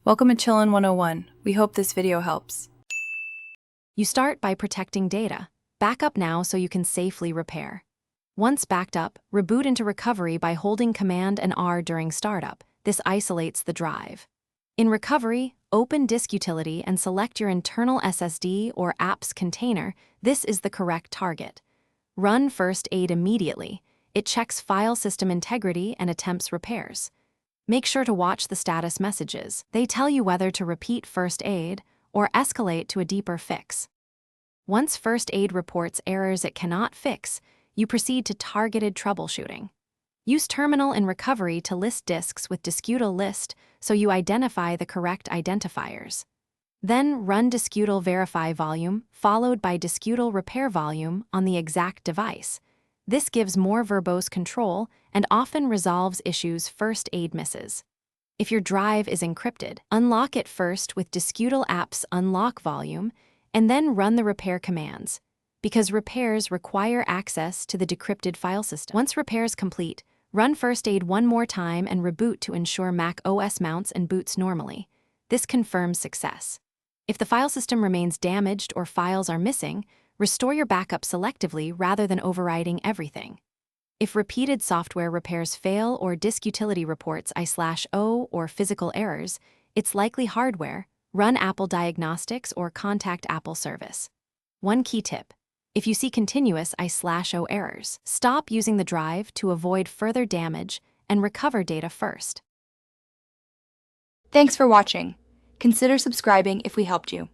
Welcome to Chillin' 101. We hope this video helps. You start by protecting data. Back up now so you can safely repair. Once backed up, reboot into recovery by holding Command and R during startup. This isolates the drive. In recovery, open Disk Utility and select your internal SSD or apps container. This is the correct target. Run First Aid immediately. It checks file system integrity and attempts repairs. Make sure to watch the status messages. They tell you whether to repeat first aid or escalate to a deeper fix. Once first aid reports errors it cannot fix, you proceed to targeted troubleshooting. Use Terminal in recovery to list disks with Diskutal list so you identify the correct identifiers. Then run Diskutal verify volume followed by Diskutal repair volume on the exact device. This gives more verbose control and often resolves issues first aid misses. If your drive is encrypted, unlock it first with Diskutal apps unlock volume and then run the repair commands, because repairs require access to the decrypted file system. Once repairs complete, run first aid one more time and reboot to ensure Mac OS mounts and boots normally. This confirms success. If the file system remains damaged or files are missing, restore your backup selectively rather than overriding everything. If repeated software repairs fail or disk utility reports I/O or physical errors, it's likely hardware. Run Apple Diagnostics or contact Apple Service. One key tip: if you see continuous I/O errors, stop using the drive to avoid further damage and recover data first. Thanks for watching. Consider subscribing if we helped you.